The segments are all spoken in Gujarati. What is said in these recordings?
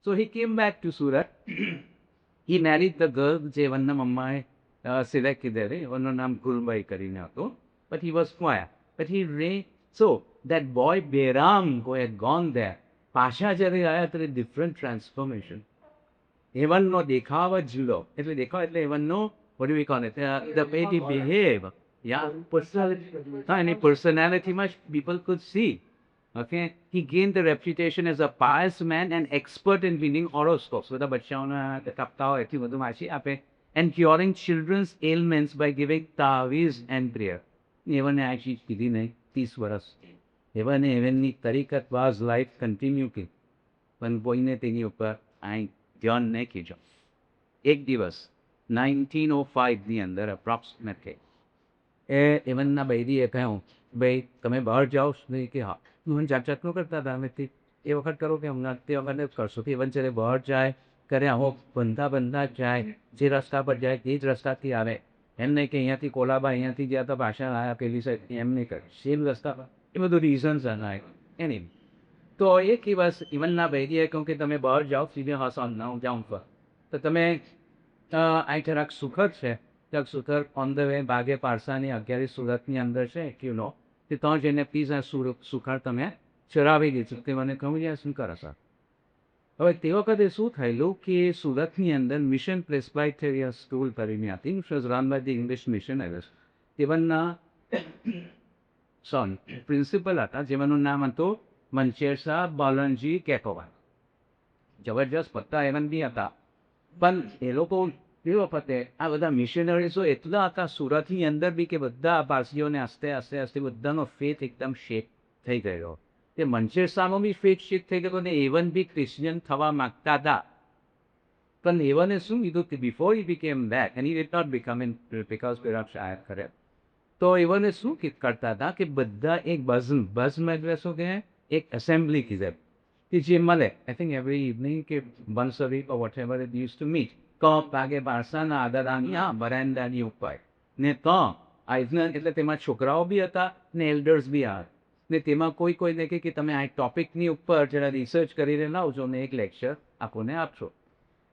So he came back to Surat. He married the girl જે એવનના મમ્માએ સિલેક્ટ કીધેલી એવનનું નામ ગુલબાઈ કરીને હતું. But he was quiet. But he so that boy Behram who had gone there, પાછા જ્યારે આવ્યા ત્યારે different transformation. એવનનો દેખાવ જ જુદો. એટલે દેખાવ એટલે એવનનો what do we call it? The way he behave. Yeah, personality. Any personalityમાં people could see. Okay, he gained the reputation as a pious man and expert in reading horoscopes. બધા બચ્ચાઓના તપતાઓ એટલી બધું વાંચી આપે. And curing children's ailments by giving તાવીઝ and prayer. એવને આ ચીજ કીધી નહીં 30 વર્ષ. એવને એવનની તરીકતવાઝ લાઈફ કન્ટિન્યુ કરી. પણ કોઈને તેની ઉપર અહીં ધ્યાન નહીં કીધું. એક દિવસ 1905ની અંદર અપ્રોક્સિમેટલી એવનના બૈરીએ કહ્યું ભાઈ તમે બહાર જાઓ નહીં કે હા હું જાત જાતનું કરતા હતા અમે એ વખત કરો કે હમણાં તે વખતે કરશો કે એવન જ્યારે બહાર જાય કરે આવો બંધા જાય જે રસ્તા પર જાય તે જ રસ્તાથી આવે એમ નહીં કે અહીંયાથી કોલાબા અહીંયાથી ગયા તો પાછા આવ્યા પેલી સાઈડ એમ નહીં કરે સેમ રસ્તા પર એ બધું રીઝન્સ હતા એની તો એક દિવસ ઇવનના બૈરીએ કહ્યું કે તમે બહાર જાઓ સીધે હસન ના હું જાઉં પર તો તમે અહીં જરાક સુખદ છે જરાક સુખદ ઓન ધ વે બાગે પારસાની 11 સુરતની અંદર છે યુ નો તે ત્યાં જઈને પ્લીઝ આ સુખાડ તમે ચરાવી દીધું તે મને કહું યાર શું કરો સર હવે તે વખતે શું થયેલું કે સુરતની અંદર મિશન પ્રેસ્બાઇટેરિયન સ્કૂલ કરીને હતી which was run by the English missionaries તેવનના સન પ્રિન્સિપલ હતા જેમનું નામ હતું મંચેરસા બાલનજી કેકોવા જબરજસ્ત બધા એવન બી હતા પણ એ લોકો એ વખતે આ બધા મિશનરીઝો એટલા હતા સુરતની અંદર બી કે બધા પારસીઓને આસ્તે આસ્તે આસ્તે બધાનો ફેથ એકદમ શેક થઈ ગયો તે મંચેરસાનો બી ફેથ શેક થઈ ગયો અને એવન બી ક્રિશ્ચિયન થવા માગતા હતા પણ એવને શું કીધું કે before he became back and he did not become in because perhaps શાયર કરે તો એવને શું કરતા હતા કે બધા એક બઝમાં એટલે શું કહે એક એસેમ્બલી કીધે કે જે મળે આઈ થિંક એવરી ઇવનિંગ કે once a week or whatever it use to meet ભાગે પારસાના આદરાની બરાંડાની ઉપર ને આઈઝનર એટલે તેમાં છોકરાઓ બી હતા ને એલ્ડર્સ બી હતા ને તેમાં કોઈને કહે કે તમે આ ટોપિકની ઉપર જરા રિસર્ચ કરીને લાવજો ને એક લેક્ચર આપણને આપશો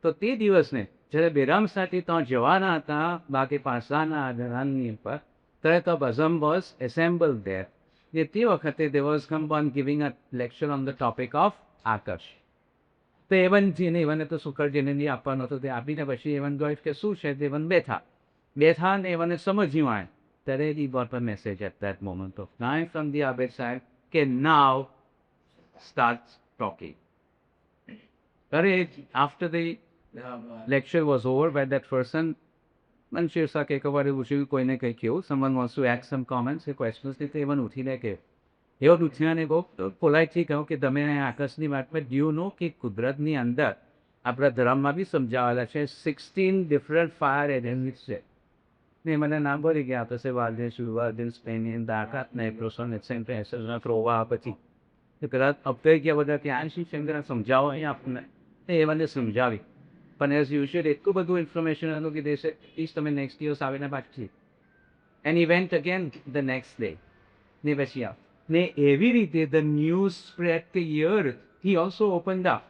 તો તે દિવસને જ્યારે બેરામ સાથે ત્યાં જવાના હતા બાગે પારસાના આદરાની ઉપર ત્યારે તો બઝમ વોઝ એસેમ્બલ ધેર ને તે વખતે they was come on giving a lecture on the topic of આકર્ષ તો એવનજીને એવને તો સુખરજીને નહીં આપવાનો હતો તે આપીને પછી એવન ગોઈફ કે શું છે તે એવન બેઠા ને એવને સમજ્યું આવે ત્યારે he got a message at that moment of time from the other side કે now starts talking. After the lecture was over by that person મંચેરસા કે એકવાર એવું છે કોઈને કંઈ કહ્યું someone wants to ask some comments કે questions તે એવન ઉઠીને કે એવો દુનિયાને બહુ પોલાઇટલી કહ્યું કે તમે આકાશની વાતમાં ડ્યુ નો કે કુદરતની અંદર આપણા ધર્મમાં બી સમજાવેલા છે 16 ડિફરન્ટ ફાયર એલિમેન્ટ્સ છે ને મને નામ ભરી ગયા પછી વાર્ડેન સ્પેનિયન દાકાત ને પ્રોસોન એક્સેન્ટ્રેસના ક્રોવા પછી કદાચ અપડેટ ગયા બધા ત્યાં શ્રી શંકર સમજાવો અહીંયા આપણને એ મને સમજાવી પણ એઝ યુઝ્યુઅલ એટલું બધું ઇન્ફોર્મેશન હતું કે દેશે પ્લીઝ તમે નેક્સ્ટ દિવસ આવીને પાછી and event again the next day ને પછી આવ ને એવી રીતે the news spread the year he also opened up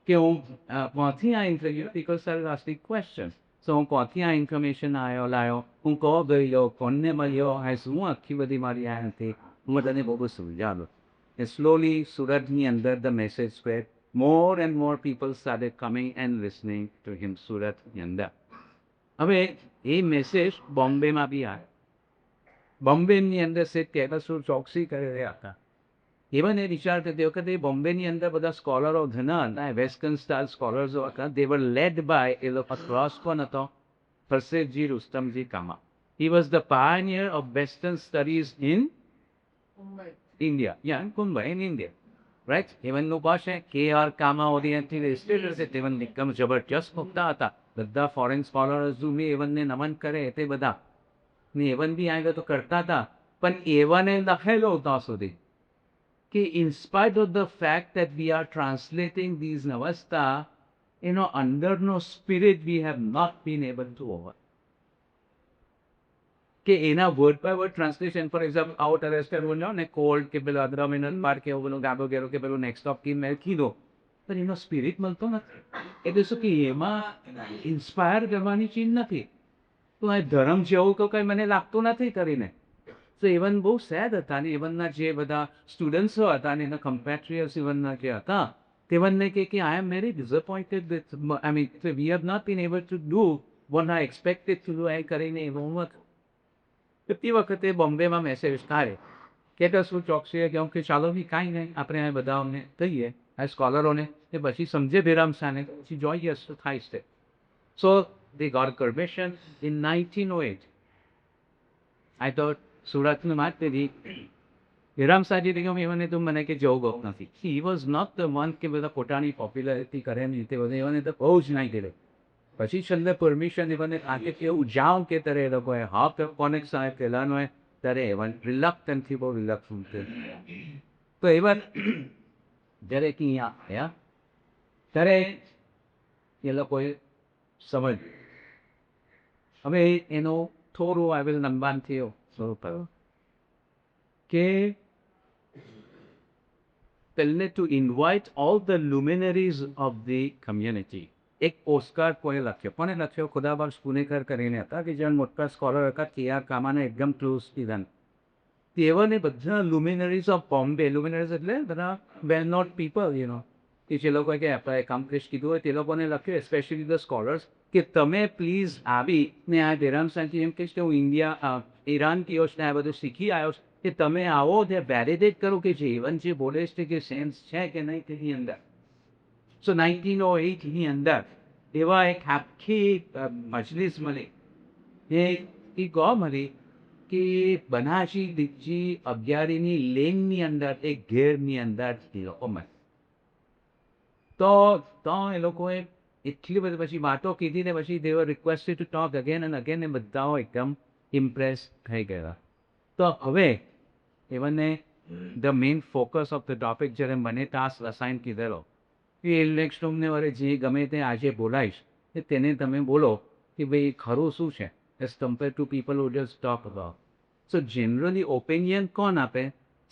કે હું ક્યાંથી આ interview because sir ask question so હું ક્યાંથી આ ઇન્ફોર્મેશન લાવ્યો હું કહો ગયો કોને મળ્યો આ શું આખી બધી મારી આ નથી હું તને બહુ સમજાવ્યો એ સ્લોલી સુરતની અંદર the message spread more and more people started coming and listening to him સુરતની અંદર હવે એ મેસેજ બોમ્બેમાં બી આવ્યો બોમ્બેની અંદર સે કેરસુર ચોકસી કરી રહ્યા હતા ઇવન એ વિચાર કરતી વખતે બોમ્બેની અંદર બધા સ્કોલરો ઘણા હતા વેસ્ટર્ન સ્ટાઇલ સ્કોલર્સો હતા દે વર લેડ બાય એ લોકો ક્રોસ કોણ હતો Parseji Rustomji Cama he was the pioneer of western studies in India Mumbai in India right એવનનું પાસે કે આર કામા ઓરિયન્ટથી રજિસ્ટર્ડ હશે તેવન એકદમ જબરજસ્ત મુકતા હતા બધા ફોરેન સ્કોલર્સ બી એવનને નમન કરે તે બધા ને એવન બી આગળ તો કરતા હતા પણ એવને લખેલો ત્યાં સુધી કે in spite of the fact that we are translating these navasta અંદરનો spirit we have not been able to over કે એના word by word translation for example out arrest કરવું ને કોલ્ડ કે પેલું અદ્રમિનલ માર કે એવું પેલું ગાબો ગેરો કે પેલું નેક્સ્ટ ઓફ કી મેં કીધો પણ એનો સ્પિરિટ મળતો નથી. એટલે શું કે એમાં ઇન્સ્પાયર કરવાની ચીજ નથી. તો આ ધર્મ જેવું તો કંઈ મને લાગતું નથી કરીને. તો ઇવન બહુ સેડ હતા અને ઇવનના જે બધા સ્ટુડન્ટ્સો હતા અને એના કમ્પેટ્રિયટ્સ ઇવનના જે હતા તેમને કે I am very disappointed with I mean we have not been able to do what I expected to do એ કરીને એવું હતું. તો તે વખતે બોમ્બેમાં મેસેજ કાઢે કે તો શું ચોકસીએ કહ્યું કે ચાલો બી કાંઈ નહીં આપણે આ બધાઓને કહીએ આ સ્કોલરોને કે પછી સમજે બેરામ શાને પછી જોઈએ શું થાય છે. સો they got permission in 1908. I thought સુરતની વાત કરી વિરામ સાજી કહ્યું એમને તો મને કે જવું ગપ નથી. He was not the one કે બધા પોતાની પોપ્યુલારિટી કરે ને તે બધું એમને તો બહુ જ નહીં કરે. પછી છેલ્લે પરમિશન એમને આગે કેવું જાઓ કે ત્યારે એ લોકોએ હા કોનેક સાહેબ પહેલાનો હોય ત્યારે એવન રિલક્ટન્ટથી બહુ રિલક્ટન્ટ તો એવન જ્યારે કે અહીંયા આવ્યા ત્યારે એ લોકોએ સમજ હવે એનો થોડું આવેલ લંબાન થયો કે પહેલે to invite all the luminaries of the community. એક પોસ્ટકાર્ડ કોઈએ લખ્યો કોને લખ્યો ખુદાબક્ષ પુનેકર કરીને હતા કે જેમ મોટા સ્કોલર હતા કે કામાને એકદમ ક્લોઝ ઇવન તેઓને બધા લ્યુમિનરીઝ ઓફ બોમ્બે લ્યુમિનરીઝ એટલે બધા વેલ નોટ પીપલ યુ નો કે જે લોકોએ કે આપણે એકામ્પ્લિશ કીધું હોય તે લોકોને લખ્યું સ્પેશિયલી ધ સ્કોલર્સ કે તમે પ્લીઝ આવી ને આ બેરામ સાંચી એમ કહીશ કે હું ઇન્ડિયા ઈરાન ગયો ને આ બધું શીખી આવ્યો કે તમે આવો તે વેલિડેટ કરો કે જીવન જે બોલે છે કે સેન્સ છે કે નહીં તેની અંદર. સો 1908ની અંદર એવા એક આખી મજલિસ મળી એ ગો મળી કે બનારસી દીકજી અગિયારીની લેનની અંદર એક ઘેરની અંદર લોકો મળે તો એ લોકોએ એટલી બધી પછી વાતો કીધી ને પછી they were requested to talk again and again એ બધાઓ એકદમ ઇમ્પ્રેસ થઈ ગયા. તો હવે એમને the main focus of the topic જ્યારે મને ટાસ્ક અસાઇન કીધેલો કે ઇલેક્શનને વરે જે ગમે તે આજે બોલાઈશ કે તેને તમે બોલો કે ભાઈ ખરું શું છે as compare to people who just talk about. So generally opinion કોણ આપે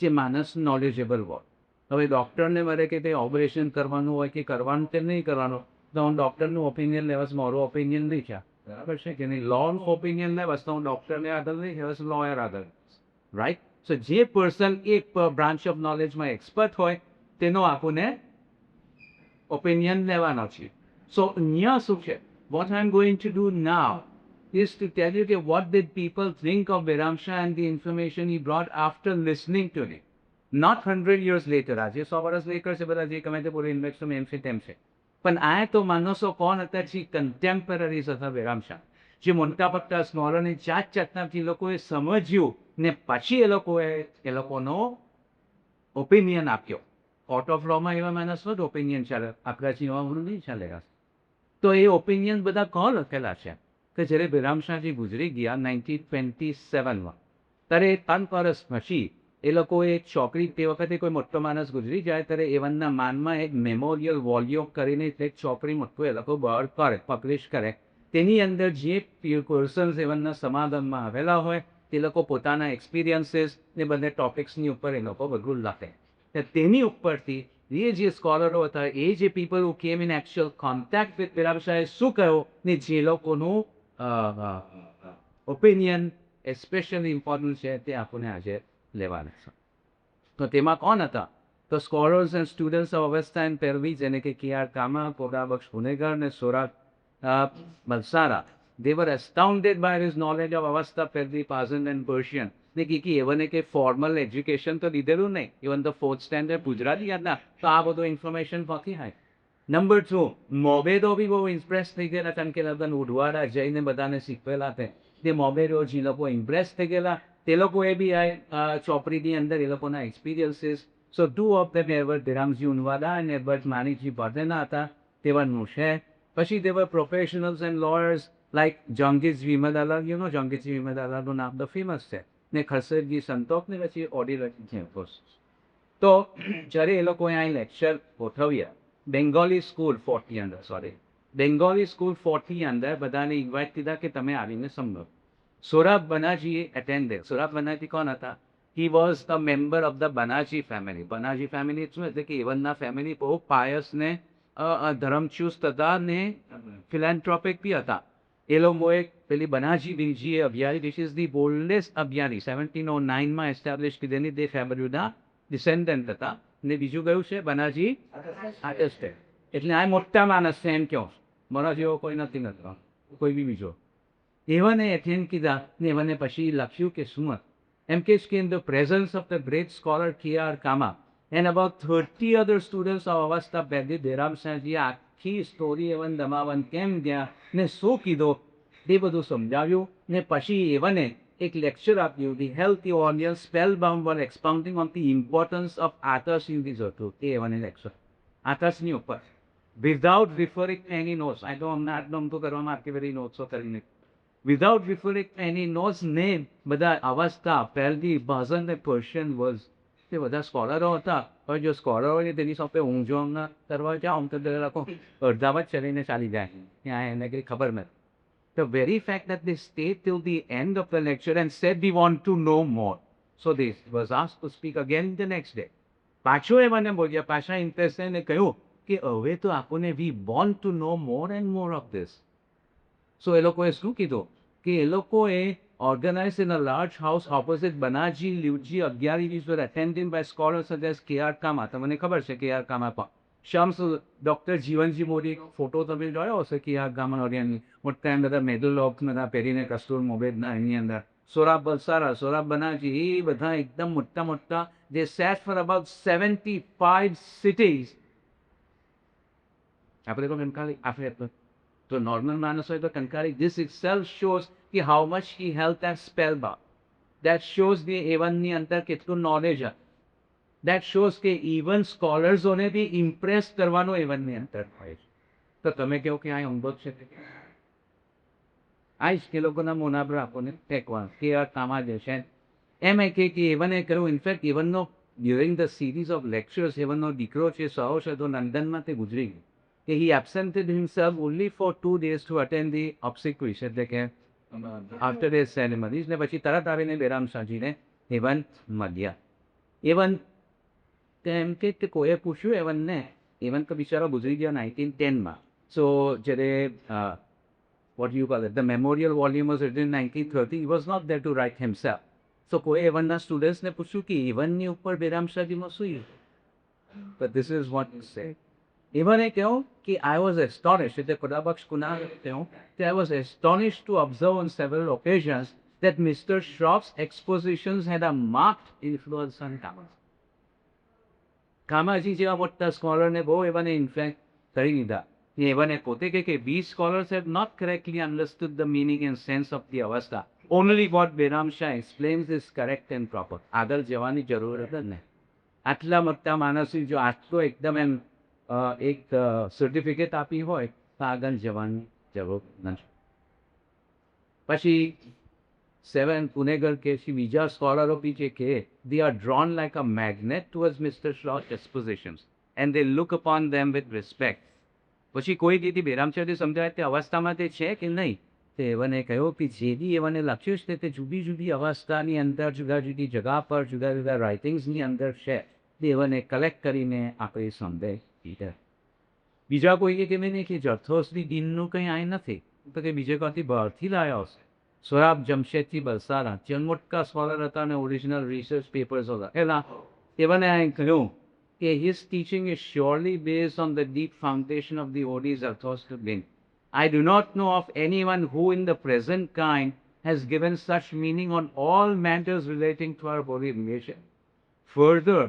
જે માણસ નોલેજેબલ હોય. હવે ડૉક્ટરને વરે કે તે ઓપરેશન કરવાનું હોય કે કરવાનું તે નહીં કરવાનું તો હું ડૉક્ટરનું ઓપિનિયન લેવાસ મારું ઓપિનિયન નહીં છે બરાબર છે કે નહીં. લોનું ઓપિનિયન લેવાસ તો હું ડૉક્ટરને આગળ નહીં લેવાસ લોયર આગળ રાઈટ. સો જે પર્સન એક બ્રાન્ચ ઓફ નોલેજમાં એક્સપર્ટ હોય તેનો આપણને ઓપિનિયન લેવાનો છે. સો અહીંયા શું છે what I am going to do now is to tell you that what did people think of Behram Shah and the information he brought after listening to him. Not 100 years later. આજે 100 વર્ષ later છે બધા જે ગમે તે બોલે ઇન્વેસ્ટમેન્ટ એમ છે તેમ છે પણ આ તો માણસો કોણ હતા જે કન્ટેમ્પરરીઝ હતા બેરામ શાહ જે મોટા પટ્ટા સ્મોલરની જાતના જે લોકોએ સમજ્યું ને પછી એ લોકોનો ઓપિનિયન આપ્યો. કોર્ટ ઓફ લોમાં એવા માણસનો જ ઓપિનિયન ચાલે આપણા જીવવાનું નહીં ચાલે. તો એ ઓપિનિયન બધા કોણ લખેલા છે કે જ્યારે બેરામ શાહજી ગુજરી ગયા 1927માં ત્યારે 3 વર્ષ પછી એ લોકોએ એક ચોપડી તે વખતે કોઈ મોટો માણસ ગુજરી જાય ત્યારે એવનના માનમાં એક મેમોરિયલ વોલ્યુમ કરીને એક ચોપડી મોટું એ લોકો બહાર કરે પબ્લિશ કરે. તેની અંદર જે પર્સન્સ એવનના સમાગમમાં આવેલા હોય તે લોકો પોતાના એક્સપિરિયન્સીસ ને બધા ટોપિક્સની ઉપર એ લોકો બધું લખે. તેની ઉપરથી એ જે સ્કોલરો હતા એ જે people who came in actual contact with Behram શાહે શું કહ્યું ને જે લોકોનું ઓપિનિયન એસ્પેશિયલી ઇમ્પોર્ટન્ટ છે તે આપણને આજે લેવાના છે. તો તેમાં કોણ હતા તો સ્કોલર્સ એન્ડ સ્ટુડન્ટ્સ ઓફ અવસ્થા એન્ડ પેરવી જેને કે કે આર કામા પોડાબક્ષ પુનેગર ને સોરાટ મલસારા they were astounded by his knowledge of અવસ્થા પેરવી પાઝન એન્ડ પર્શિયન ને કે એવને કે ફોર્મલ એજ્યુકેશન તો લીધેલું નહીં even the 4th standard Gujarati હતા તો આ બધું ઇન્ફોર્મેશન પહોંચી હોય. નંબર 2 મોબેદો બી બહુ ઇમ્પ્રેસ થઈ ગયેલા કારણ કે લગન ઉડવાડા જઈને બધાને શીખવેલા તે મોબેદો જે લોકો ઇમ્પ્રેસ થઈ ગયેલા તે લોકોએ બી આ ચોપડીની અંદર એ લોકોના experiences. So 2 of them ever Dhiramji Unwala અને એડવર્ડ માણિકજી બર્દેના હતા તેવાનું છે. પછી they were professionals and lawyers like Jangiz Vimadalal you know Jangiz વિમદાલાનું નામ તો ફેમસ છે ને ખરસરજી સંતોખ ને પછી ઓડિટર છે ઓફકોર્સ. તો જ્યારે એ લોકોએ અહીં લેક્ચર ગોઠવ્યા બેંગોલી સ્કૂલ 40 અંદર બધાને ઇન્વાઇટ કીધા કે તમે આવીને સમજો. સોરાબ બનાજીએ એટેન્ડેડ. સોરાબ બનાજી કોણ હતા? He was the member of the Banaji family. Banaji family શું એટલે કે એવનના ફેમિલી બહુ પાયસ ને ધર્મચુસ્ત હતા ને ફિલેન્થ્રોપિક બી હતા. એ લોકોએ પેલી બનાજી બીજી અભિયારી, ધીસ ઇઝ ધી ઓલ્ડેસ્ટ અભિયારી, 1709 એસ્ટાબ્લિશ કીધેલી, તે ફેબર્યુના ડિસેન્ડન્ટ હતા. ને બીજું કયું છે બનાજી આર્ટિસ્ટ. એટલે આ મોટા માણસ છે એમ કહો, મારા જેવો કોઈ નથી નતો, કોઈ બી બીજો. એવાને એથેન કીધા ને એવાને પછી લખ્યું કે શું એમ કે in the presence of the great scholar K.R. Kama and about 30 other students of અવસ્થા પહેલી દેરામશાહજીએ આખી સ્ટોરી એવન દમાવન કેમ ગયા ને શું કીધું તે બધું સમજાવ્યું. ને પછી એવને એક લેક્ચર આપ્યું, the held the audience spellbound were expounding on the importance of others in this હતું. તે એવને લેક્ચર આથર્સની ઉપર વિધાઉટ રિફરિંગ એની નોટ્સ. આ તો અમને આટલું અમતું કરવામાં આટલી બધી નોટ્સો કરીને વિધાઉટ રિફરિંગ એની નોટ્સ ને બધા અવસ્થા પહેલથી ભાષણ ને પર્શિયન વર્ડ તે બધા સ્કોલરો હતા. હવે જો સ્કોલર હોય ને તેની સાથે ઊંઝો કરવા જાઓ તો લોકો અડધામાં જ ચલીને ચાલી જાય, ત્યાં એને કંઈ ખબર નથી. The very fact that they stayed till the end of the lecture and said we want to know more. So they was asked to speak again the next day. પાછો એ મને બોલ્યા, પાછા ઇન્ટરેસ્ટ ને કહ્યું કે હવે તો આપણને we want to know more and more of this. So એ લોકોએ શું કીધું કે એ લોકોએ organized in a large house opposite Banaji Liuji Agyaris were attended by scholars such as K.R. Kama. તમને ખબર છે K.R. Kama પણ શમ્સ ડૉક્ટર જીવનજી મોદી ફોટો તમે જોયો હશે K.R. Kama ઓરિયાની મોટા બધા મેડલ ઓફ બધા પહેરીને કસ્તુર મોબેદના એની અંદર સોરાબ બલસારા, સોરાબ બનાજી, એ બધા એકદમ મોટા મોટા they sat for about 75 cities. આપણે તો કંકાળી આપણે તો નોર્મલ માણસ હોય તો કંકાળી. This itself shows કે how much he held that spellbound. That shows the એવનની અંદર કેટલું નોલેજ હતું. That shows કે even સ્કોલર્સોને બી ઇમ્પ્રેસ કરવાનો એવનની અંદર હોય છે. તો તમે કહો કે આ અનુભવ છે આ જ કે લોકોના મોના પર આપણને ફેંકવાનું K.R. Kama જે છે એમ એ કે એવને કહ્યું. ઇનફેક્ટ એવનનો during the series of lectures એવનનો દીકરો છે સહો છે તો લંડનમાં તે ગુજરી ગયો કે he absented himself only for 2 days to attend the obsequies, એટલે કે આફ્ટર ધ સેરેમનીઝ. ને પછી તરત આવીને બેરામશાહજીને એવન મળ્યા. એવન એમ કે કોઈએ પૂછ્યું એવનને, એવન તો બિચારો ગુજરી ગયા 1910માં. સો જ્યારે what you call it, the memorial volume was written in 1930, he was not there to write himself. So કોઈ એવનના સ્ટુડન્ટ્સને પૂછ્યું કે એવનની ઉપર બેરામશાહજીમાં શું, but this is what he said. એવને કહ્યું કે I was astonished, એટલે ખુદાબક્ષ કુના કહ્યું કે I was astonished to observe on several occasions that Mr. Shroff's expositions had a marked influence on Kama. કામાજી જેવા મોટા સ્કોલરને બહુ એવાને ઇન્ફ્લુએન્સ કરી દીધા. એવાને પોતે કે these scholars have not correctly understood the meaning and sense of the avastha. Only what Behram Shah explains is correct and proper. આગળ જવાની જરૂર જ ને. આટલા મોટા માણસી જો આટલો એકદમ એમ એક સર્ટિફિકેટ આપી હોય તો આગળ જવાની જરૂર નથી. પછી સેવન પુનેગર કે બીજા સ્કોલરો બી જે કે they are drawn like a magnet towards Mr. Shroff's expositions and they look upon them with respect. પછી કોઈ દીદી બેરામશાહજી સમજાય તે અવસ્થામાં તે છે કે નહીં, તે એવને કહ્યું કે જે બી એવને લખ્યું છે તે જુદી જુદી અવસ્થાની અંદર જુદા જુદી જગા પર જુદા જુદા રાઇટિંગ્સની અંદર છે, તે એવને કલેક્ટ કરીને આપણે સમજાય દીધા. બીજા કોઈએ કે નહીં કે જરથોસરી દિનનું કંઈ આ નથી, તો કે બીજે કોઈથી બહારથી લાવ્યા હશે. સોરાબ જમશેદજી બલસારા જે મોટા સ્કોલર હતા અને ઓરિજિનલ રિસર્ચ પેપર્સ હતા એલા એવને આ કહ્યું કે his teaching is surely based on the deep foundation of the Odis Arthostic being. I do not know of anyone who in the present kind has given such meaning on all matters relating to our holy nation. Further,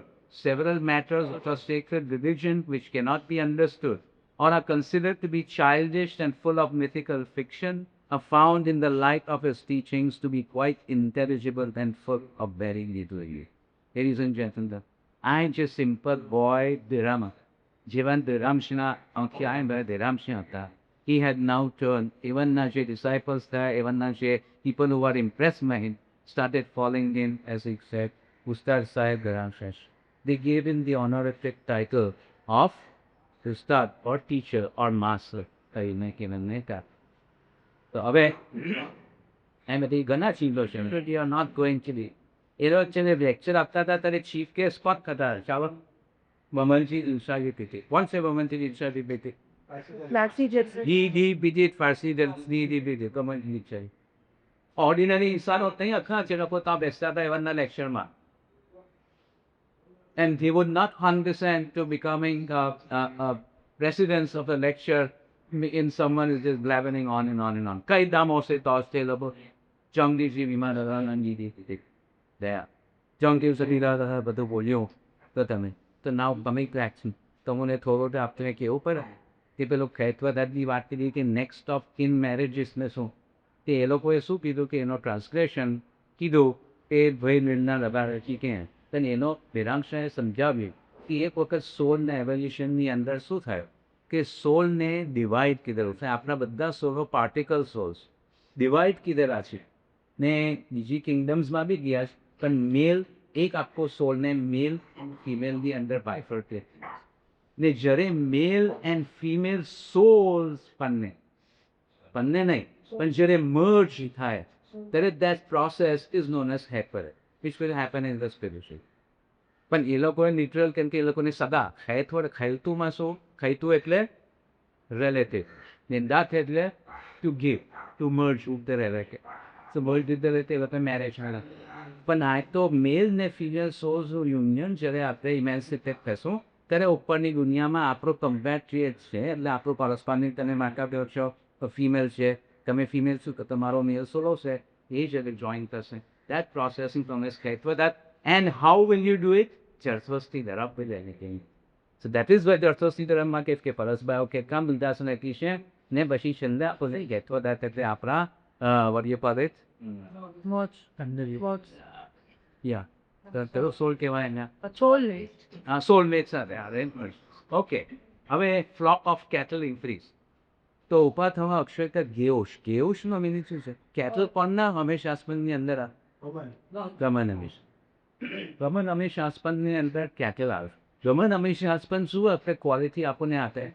several matters of our sacred religion which cannot be understood or are considered to be childish and full of mythical fiction are found in the light of his teachings to be quite intelligible and full of very little use. Ladies and gentlemen, I'm just simple boy, Birama. Jivan Biramshina, Biramshina. He had now turned, even Naje disciples there, even Naje people who were impressed by him, started falling in, as he said, Ustad Sahib Biramshesh. They gave him the honorific title of Ustad or teacher or master. So, હવે એમ બધી ઘણા ચીજો છે. You are not going to be. એ રોજ છે લેક્ચર આપતા હતા ત્યારે ચીફ ગેસ્ટ કોણ હતા ચાલો Mamanji Ilshadi Piti. Once a Mamanji Ilshadi Piti. Maxi Jetson. D पीती फारसी डी पीती તો મને નીચે ઓર્ડિનરી ઇન્સાન હોત નહીં આખા જે લોકો ત્યાં બેસતા હતા એવાના લેક્ચરમાં and he would not condescend to becoming a residence of the lecture in someone who's just blabbering on and on and on. કઈ દામ હશે તો હશે લોકો જંગદીજી વિમાન નંદી દીધી દયા જંગદીવ સદી બધું બોલ્યો તો તમે તો નાવ તમે ક્રેક્શન તમને થોડો આપણે કેવું પડે કે પેલો ખેતવદાદની વાત કરી કે નેક્સ્ટ ઓફ કિન મેરેજીસને શું તે એ લોકોએ શું કીધું કે એનો ટ્રાન્સગ્રેશન કીધું એ ભાઈ નિર્ણય રબારથી કે અને એનો વિરાંક્ષાએ સમજાવ્યું કે એક વખત સોલના એવોલ્યુશનની અંદર શું થયું કે સોલને ડિવાઈડ કીધેલું છે આપણા બધા સોલો પાર્ટિકલ સોલ્સ ડિવાઈડ કીધેલા છે ને બીજી કિંગડમ્સમાં બી ગયા છે પણ મેલ એક આખો સોલને મેલ ફિમેલની અંદર બાયફર્કેટ ને જ્યારે મેલ એન્ડ ફિમેલ સોલ્સ બંને નહીં પણ જ્યારે મર્જ થાય ત્યારે that process is known as heper which will happen in the spiritual પણ એ લોકોએ લિટરલ કેમ કે એ લોકોને સદા ખેલતુંમાં શું ખૈતું એટલે રિલેટિવ ને દાત એટલે to give to merge with the relative so merge with the relative એટલે મેરેજ પણ આ તો મેલ ને ફિમેલ સોલ્સનું યુનિયન જ્યારે આપણે ઇમેન્સિપેટ થશું ત્યારે ઉપરની દુનિયામાં આપણો કમ્પેટ્રિએટ છે એટલે આપણું કોરસ્પોન્ડિંગ તમે માર્કા છો ફિમેલ છે તમે ફિમેલ છો તો તમારો મેલ સોલો છે એ જ એટલે જોઈન થશે that processing from this for that and how will you do it ચર્ચવસ્તી ધરાવ with anything so that is why ચર્ચવસ્તી ધરાવમાં કે પરસબાયો કે કામ બિંદાસ નક્કી છે ને પછી છેલ્લે આપણે get for that એટલે આપણા what do you call it Watch. yeah તો સોલ કહેવાય એને A soulmate. સોલમેટ સાથે અરેન્જમેન્ટ ઓકે હવે ફ્લોક ઓફ કેટલ ઇન્ક્રીઝ તો ઊભા થવા અક્ષરતા ગેઉશનો મિનિંગ શું છે કેટલ કોણના હંમેશા આસપાસની અંદર ગમન હંમેશા આસપાસની અંદર કેટલ આવે ગમન હંમેશા આસપાસ શું આપણે ક્વોલિટી આપણને આપે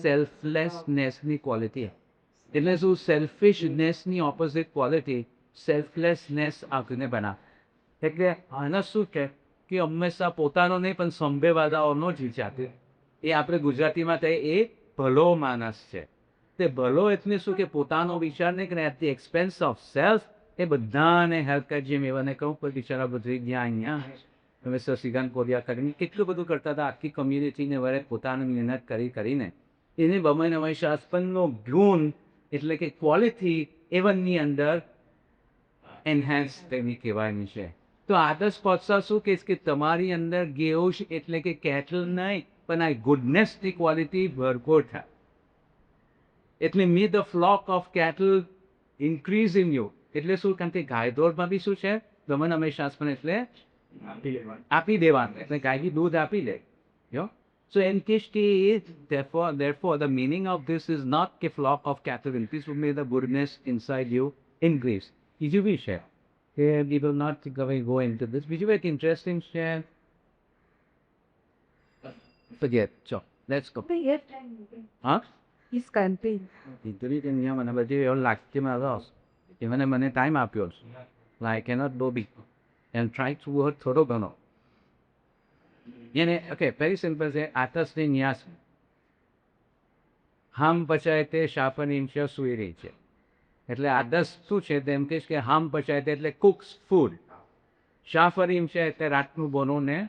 સેલ્ફલેસનેસની ક્વોલિટી એટલે શું સેલ્ફિશનેસની ઓપોઝિટ ક્વોલિટી સેલ્ફલેસનેસ આપણને બનાવે એટલે આના શું છે કે હંમેશા પોતાનો નહીં પણ સંભેવાદાઓનો જ વિચાર એ આપણે ગુજરાતીમાં થાય એ ભલો માણસ છે તે ભલો એટલે શું કે પોતાનો વિચાર નહીં કરે at the expense of self એ બધાને હેલ્પ કરે જેમ એવાને કહું કોઈ બિચારા બધી અહીંયા તમે શશિકાંત કોરિયા કરીને કેટલું બધું કરતા હતા આખી કમ્યુનિટીને વડે પોતાની મહેનત કરીને એને બમણ હંમેશા આસપાસનો ગુણ એટલે કે ક્વોલિટી એવનની અંદર એન્હાન્સ તેની કહેવાની છે તો આદર્શ પોત્સા શું કહીશ કે તમારી અંદર ગેઉશ એટલે કે કેટલ નહીં પણ આ ગુડનેસની ક્વોલિટી ભરપૂર થાય એટલે may the flock of cattle increase in you એટલે શું કારણ કે ગાયદોડમાં બી શું છે ગમન હંમેશા પણ એટલે આપી દેવાનું એટલે ગાય બી દૂધ આપી દે યો સો એન કેસ કે therefore the meaning of this is not કે flock of cattle increase but may the goodness inside you increase બીજું બી છે કે we will not go into this બીજું એક ઇન્ટરેસ્ટિંગ છે forget so let's go હા His campaign. ઇન્ટરવ્યુ કે નિયમ મને બધી એવું લાગતી મારો મને ટાઈમ આપ્યો છે like cannot do big and try to work થોડો ઘણો એને ઓકે વેરી સિમ્પલ છે આતસની ન્યાસ હામ પચાય તે શાપન ઇન્શ્ય સુઈ રહી છે એટલે આદર્શ શું છે તેમ કહીશ કે હામ પચાય તે એટલે કુક્સ ફૂડ શાફરીમ છે એટલે રાતનું બોનું ને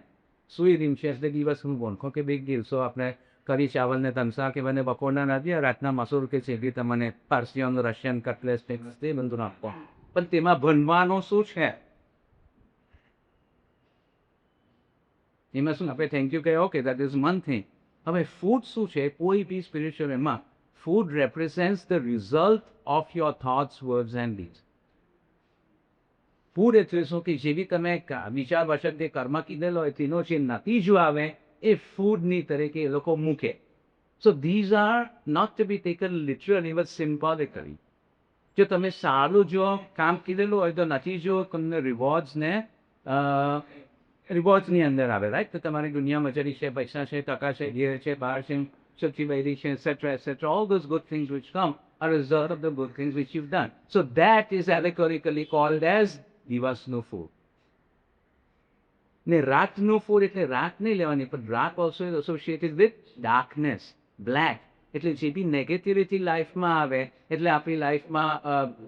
સુઈ રીમ છે એટલે દિવસનું બોન કે બિગ ડીલ સો આપણે કરી ચાવલને તમસા કે મને બપોરના નથી રાતના મસૂર કે છે કે તમને પાર્સિયન રશિયન કટલેસ તે બધું નાખો પણ તેમાં ભણવાનું શું છે એમાં શું આપણે થેન્ક યુ કહે okay that is one thing હવે ફૂડ શું છે કોઈ બી સ્પિરિચ્યુઅલ એમાં food represents the result of your thoughts words and deeds food એટલે શું કે જેવી તમે વિચાર વચન તે કર્મ કીધેલો હોય તેનો જે નતીજો આવે એ ફૂડની તરીકે એ લોકો મૂકે so these are not to be taken literally but symbolically જો તમે સારું જો કામ કીધેલું હોય તો નતીજો તમને રિવોર્ડ્સની અંદર આવે રાઈટ તો તમારી દુનિયા મજરી છે પૈસા છે ટકા છે ઘેર છે બહાર છે સચ્ચી બૈરી છે etcetera all those good things which come are a result of the good things which you've done. So that is allegorically called as દિવસનું ફૂડ ને રાતનું ફૂડ એટલે રાત નહીં લેવાની, પણ રાત also is associated with darkness, black. એટલે જે બી નેગેટિવિટી લાઈફમાં આવે, એટલે આપણી લાઈફમાં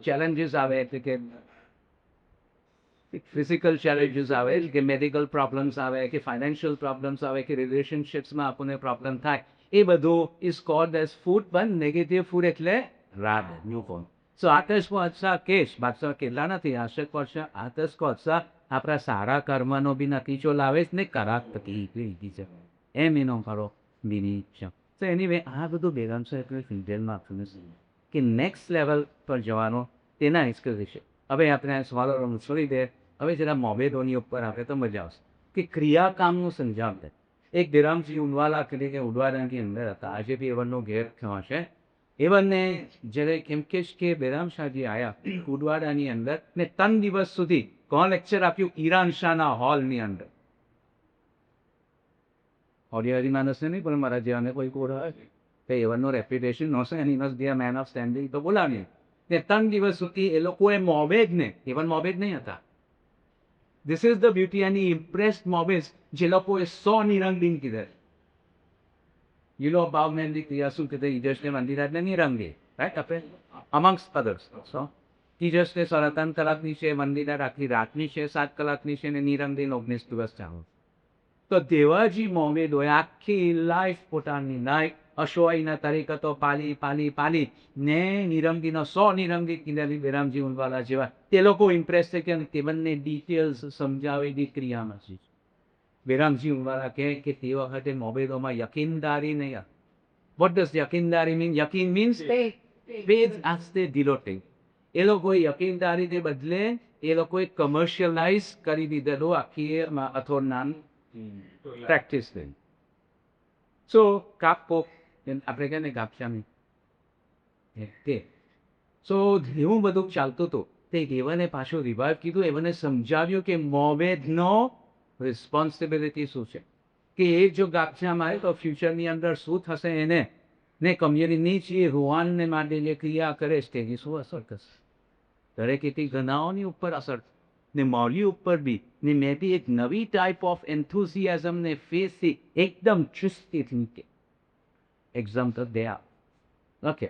ચેલેન્જીસ આવે, એટલે કે ફિઝિકલ ચેલેન્જીસ આવે, એટલે કે મેડિકલ પ્રોબ્લેમ્સ આવે, કે ફાઇનાન્શિયલ પ્રોબ્લેમ્સ આવે, કે રિલેશનશિપ્સમાં આપણને પ્રોબ્લેમ થાય, એ બધું ઇઝ કોલ્ડ એઝ ફૂડ. પણ નેગેટિવ ફૂડ એટલે રાતનું ફૂડ. સો આતશ કોત્સા કેશ બાદશાહ કેટલા નથી આશક વર્ષ આતશ કોત્સા આપણા સારા કર્મનો બી નતીજો લાવે જ ને કરાક પતિ લીધી છે એમ એનો ખરો બીની છે. તો એનીવે આ બધું બેરામ છે એટલે ડિટેલમાં આપણને કે નેક્સ્ટ લેવલ પર જવાનો તેના હિસ્ટ્રી છે. હવે આપણે સવાલો છોડી દે, હવે જરા મોબેદોની ઉપર આવે તો મજા આવશે કે ક્રિયાકામનું સમજાવતા. એક બેરામજી ઉનવાલા તરીકે ઉડવાડાની અંદર હતા, આજે બી એવનનો ઘેર થયો છે. એવનને જ્યારે કેમ કે બેરામ શાહજી આવ્યા ઉડવાડાની અંદર ને 3 દિવસ સુધી કોણ લેક્ચર આપ્યું? ઈરાન શાહના હોલની અંદર. ઓડિયરી માણસને નહીં પણ મારા જેવાને કોઈ કોરા કે એવનનો રેપ્યુટેશન હશે એની must be a man of standing તો બોલાવીએ. ને 3 દિવસ સુધી એ લોકોએ મોબેદને, એવન મોબેદ નહીં હતા. This is the beauty and impressed મોબેડ જે લોકોએ 100 નિરંગીન કીધા. You know about Mendy Kriyasu કે ઈજસને મંદિરાજને નિરંગી, રાઈટ? આપણે amongst others. So ઈજસને 3 કલાકની છે, મંદિરાજ આખી રાતની છે, 7 કલાકની છે, ને નિરંગી 19 દિવસ ચાલુ. તો દેવાજી મોમેદોએ આખી લાઈફ પોતાની લાઈફ અશોઈના તરીકતો પાલી ને નિરંગીનો 100 નિરંગી કીધેલી બેરામજી ઉનવાલા જેવા તે લોકો ઇમ્પ્રેસ થઈ કે તે બંને ડિટેલ્સ સમજાવેલી ક્રિયામાં છે. બેરામજી ઉનવાલા કહે કે તે વખતે મોબેદોમાં યકીનદારી નહીં. વોટ ડઝ યકીનદારી મીન? યકીન means faith as they denoting. એ લોકોએ યકીનદારીને બદલે એ લોકોએ કમર્શિયલાઇઝ કરી દીધેલું આખી અથોનાન પ્રેક્ટિસ થઈ. સો કાપો આપણે કહે ને કાપશામી તે સો એવું બધું ચાલતું હતું. તે એવને પાછું રિવાઇવ કીધું, એવને સમજાવ્યું કે મોબેદનો રિસ્પોન્સિબિલિટી શું છે, કે એ જો ગાપશામાં આવે તો ફ્યુચરની અંદર શું થશે એને, ને કમ્યુનિટી જે રૂહાનને માટે જે ક્રિયા કરે છે તેની શું અસર થશે. દરેક એથી ઘનાઓની ઉપર અસર ને મૌલી ઉપર બી ને મેં બી એક નવી ટાઈપ ઓફ એન્થુઝિયાઝમ ને ફેસથી એકદમ ચુસ્તીથી કે example they are okay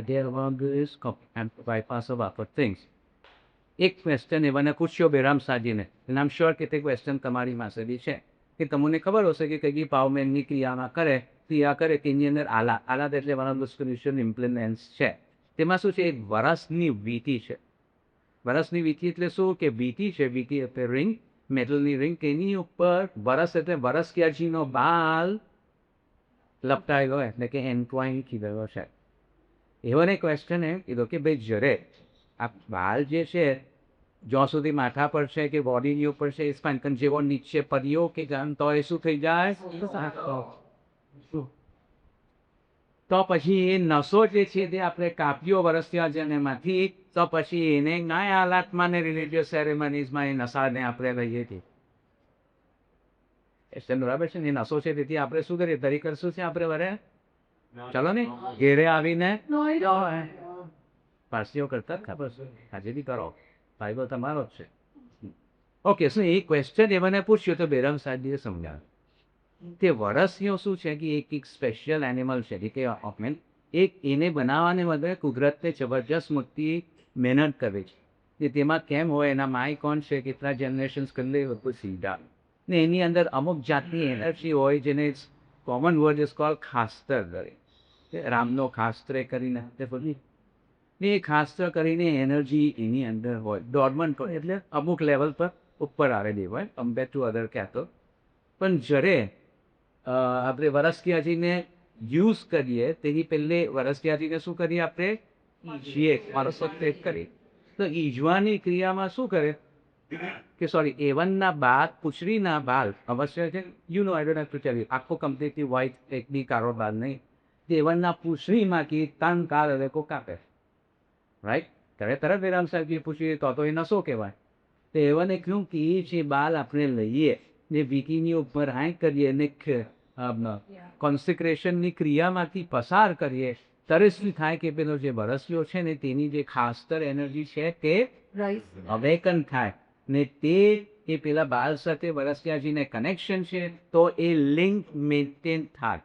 there is and bypass of other things. એક ક્વેશ્ચન એવાને પૂછ્યો બેરામ સાજીને, અને આમ શ્યોર કે તે ક્વેશ્ચન તમારી પાસે બી છે કે તમને ખબર હશે કે કઈ પાવમેનની ક્રિયા કરે તેની અંદર આલાદ એટલે વન ઓફ ધ સોલ્યુશન ઇમ્પ્લિમેન્ટ્સ છે. તેમાં શું છે? એક વરસની વીંટી છે. વરસની વીંટી એટલે શું? કે વીંટી છે, વીંટી એટલે રિંગ, મેટલની રિંગ, તેની ઉપર વરસ એટલે વરસક્યાજીનો બાલ લપટાયેલો એટલે કે એન્ટવાઇન કીધેલો છે. એવો ને ક્વેશ્ચન એ કીધો કે ભાઈ જરે આ બાલ જે છે જ્યાં સુધી માથા પર છે કે બોડીની ઉપર છે એ સ્પાન્કન જેવો નીચે પડ્યો કે જાણ તો એ શું થઈ જાય? તો પછી એ નસો જે છે તે આપણે કાપ્યો વરસ્યાજનમાંથી, તો પછી એને ના હાલાતમાં ને રિલિજિયસ સેરેમનીઝમાં એ નશાને આપણે લઈએ છીએ. બરાબર છે ને? એ નસો છે તેથી આપણે શું કરીએ? તરી કરશું છે આપણે વરે ચલો ને ઘેરે આવીને પારસીઓ કરતા ખબર આજે બી કરો, ભાઈબો તમારો જ છે. ઓકે, શું એ ક્વેશ્ચન એ મને પૂછ્યો તો બેરામ સાહેબે સમજાવ્યું તે વરસીઓ શું છે કે એક સ્પેશિયલ એનિમલ છે કે ઓફમેન એક એને બનાવવાને બદલે કુદરતને જબરજસ્ત મોટી મહેનત કરે છે. કે તેમાં કેમ હોય, એના માય કોણ છે, કેટલા જનરેશન્સ કરી બધું સીધા ને એની અંદર અમુક જાતની એનર્જી હોય જેને કોમન વર્ડ ઇઝ કોલ ખાસ્તર કરે. રામનો ખાસ્ત્રે કરીને ને એ ખાસ્ત્ર કરીને એનર્જી એની અંદર હોય, ડોર્મન્ટ હોય, એટલે અમુક લેવલ પર ઉપર આવેલી હોય કમ્પેર ટુ અધર કહેતો. પણ જ્યારે આપણે વરસકીયાજીને યુઝ કરીએ તેની પહેલે વરસકીયાજીને શું કરીએ? આપણે ઈજીએ વરસોત્તેજ કરી. તો ઈજવાની ક્રિયામાં શું કરે કે સોરી એવનના બાદ પૂછડીના બાલ અવશ્ય છે, you know I don't have to tell you, આખો કમ્પ્લીટલી વ્હાઇટ એક બી કારો બાલ નહીં, એવનના પૂછડીમાંથી 3 કાર હવેકો કાપે, રાઈટ? ત્યારે તરત બેરામ સાહેબજી પૂછીએ તો એ નસો કહેવાય. તો એવને કહ્યું કે એ જે બાલ આપણે લઈએ ને વીટીની ઉપર હાંક કરીએ ને કોન્સિક્રેશનની ક્રિયામાંથી પસાર કરીએ ત્યારે શું થાય કે પેલો જે વરસ્યો છે ને તેની જે ખાસ્તર એનર્જી છે તે અવેકન થાય ને તે એ પેલા બાળ સાથે વરસિયાજીને કનેક્શન છે તો એ લિંક મેન્ટેન થાય.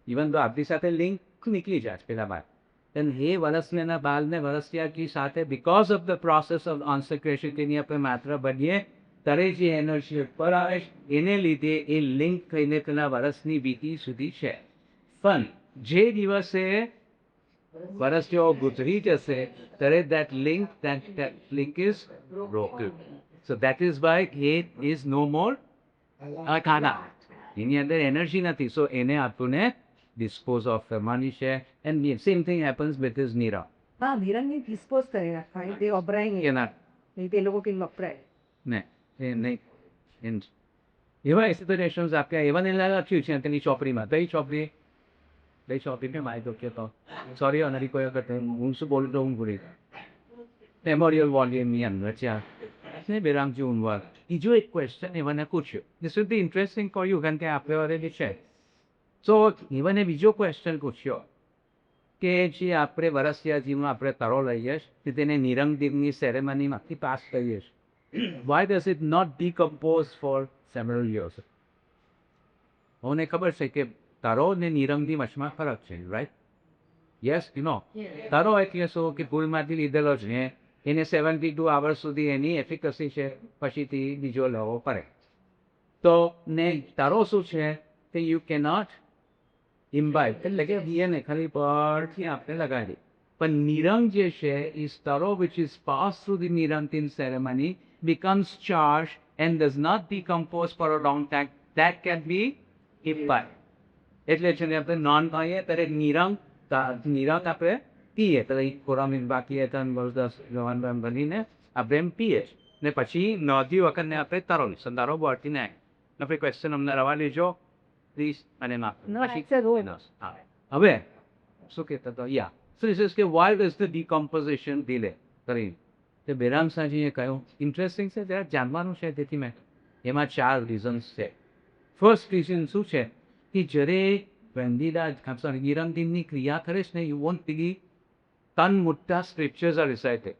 ઇવન તો આપણી સાથે લિંક નીકળી જાય પેલા બાળ then એ વરસના બાળને વરસિયાજી સાથે because of the process of concentration તેની આપણે માત્ર બનીએ ત્યારે જે એનર્જી ઉપર આવે છે એને લીધે એ લિંક થઈને પેલા વરસની વીતી સુધી છે. પણ જે દિવસે વરસ જેવો ગુજરી જશે ત્યારે that link is broken. So that is why it is no more ખાના એની અંદર એનર્જી નથી. સો એને આપણને ડિસ્પોઝ ઓફ કરવાની છે. And same thing happens with his નીરા. હા નિરંજને ડિસ્પોઝ કરી નાખવા તે વપરાય નહીં એના નહીં તે લોકો કંઈ વપરાય ને એ નહીં એવા એક્સપ્લેનેશન્સ આપ્યા એવા ને લખ્યું છે તેની ચોપડીમાં. કઈ ચોપડી મારી તો કહેતો સોરી અનરી કોઈ વખત હું શું બોલું તો હું ભૂલી મેમોરિયલ વોલ્યુમની અંદર છે ને બેરામજી ઉનવાર. બીજો એક ક્વેશ્ચન એવાને પૂછ્યો. This will be interesting for you કારણ કે આપણે ઓલરેડી છે. સો એવાને બીજો ક્વેશ્ચન પૂછ્યો કે જે આપણે વરસિયાજીમાં આપણે તરો લઈએ છીએ તેને નિરંગદીપની સેરેમનીમાંથી પાસ કરીએ છીએ. Why does it not decompose for several years? મને ખબર છે કે તરો ને નિરંગદી વચમાં ફરક છે, રાઈટ? યસ કે નો? તરો એટલે શું કે ફૂલમાંથી લીધેલો છે એને 72 અવર્સ સુધી એની એફિકસી છે, પછીથી બીજો લેવો પડે. તો ને તરો શું છે કે યુ કેનોટ ઇમ્બાઇબ એટલે કે એને ખાલી પરથી આપણે લગાડી. પણ નિરંગ જે છે ઇઝ તરો which is pass through the નિરંગદીન ceremony becomes charged and does not decompose for a long time. That can be imbibed. એટલે છે ને આપણે નોન ખાઈએ ત્યારે નિરંગ આપણે પીએ ત્યારે કોરામીન બાકી હતા બનીને આપણે એમ પીએ ને પછી નોંધી વખતને આપણે તરો સંદારો બળતી નાખ. આપણે ક્વેશ્ચન અમને રવા લેજો પ્લીઝ અને ના હવે શું કહેતા હતા યા સો ધીસ ઇઝ કે why is the decomposition delay કરી તે બેરામ સાજીએ કહ્યું ઇન્ટરેસ્ટિંગ છે જરા જાણવાનું છે. તેથી મેં એમાં 4 રીઝન્સ છે. ફર્સ્ટ રીઝન શું છે કે જ્યારે વેન્ડીલા નિરંગદીનની ક્રિયા કરે છે ને યુ વોન્ટ બિલીવ તન મોટા scriptures are recited.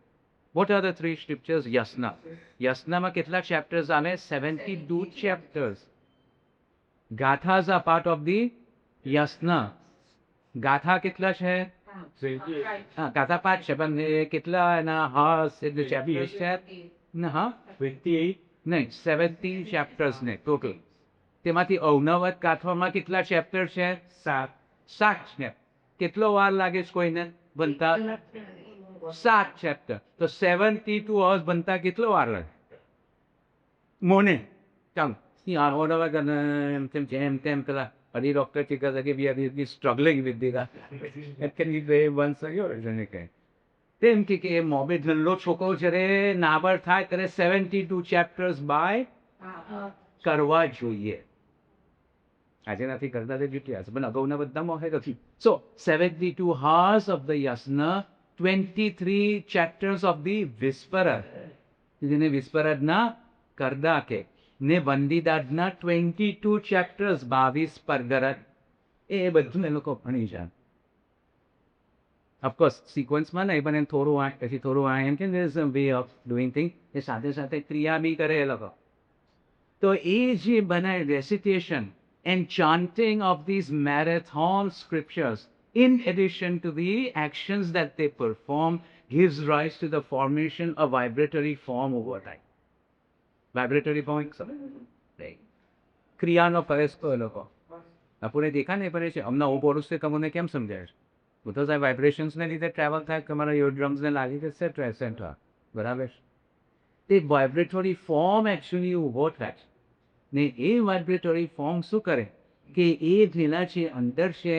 What are the 3 scriptures? Yasna. યસનામાં કેટલા ચેપ્ટર્સ આવે? 72 chapters. Gathas are part of the Yasna. ગાથા કેટલા છે? હા ગાથા 5 છે પણ એ કેટલા એના હાસ એટલે ચેપ્ટર્સ છે ને? હા 28 નહીં 17 ચેપ્ટર્સ ને ટોટલ. તેમાંથી અવનવત ગાથામાં કેટલા ચેપ્ટર છે? 7 છે. કેટલો વાર લાગે છે કોઈને બનતા? 7 ચેપ્ટર. તો 72 અવર્સ બનતા કેટલો વાર લાગે મોને? ચાલો અવનવત એમ તેમ જેમ તેમ પેલા અડી ડોક્ટર કહેતા કે we are struggling with the at can you way once your કહે તેમ કે મોબે નલ્લો છોકરો જ્યારે નાબર થાય ત્યારે 72 ચેપ્ટર્સ બાય કરવા જોઈએ. આજે નથી કરતા તે જુટ્યા છે પણ અગાઉના બધામાં હોય નથી. સો 72 hours of the yasna, 23 chapters of the વિસ્પરદ જેને વિસ્પરદના કરદા કે ને વંદીદાદના 22 ચેપ્ટર્સ 22 પરગરદ એ બધું એ લોકો ભણી જાય. ઓફકોર્સ સિક્વન્સમાં નહીં પણ એમ થોડું આ પછી થોડું આ એમ કે વે ઓફ ડુઈંગ થિંગ એ સાથે સાથે ક્રિયા બી કરે એ લોકો. તો એ જે બનાય રેસિટેશન and chanting of these marathon scriptures in addition to the actions that they perform gives rise to the formation of vibratory form over time. Vibratory form ક્રિયાનો પ્રવેશ કરો લોકો આપણે દેખા નહીં પડે છે. હમણાં હું બોલું છું તમને કેમ સમજાય છે? બધા વાઇબ્રેશન્સને લીધે ટ્રાવેલ થાય તમારા યોરડ્રમ્સને લાગી જશે એટસેટ્રા. બરાબર? તે વાઇબ્રેટરી ફોર્મ એકચ્યુઅલી ઊભો થાય ને એ વાઇબ્રેટરી ફોર્મ શું કરે કે એ જેના છે અંદર છે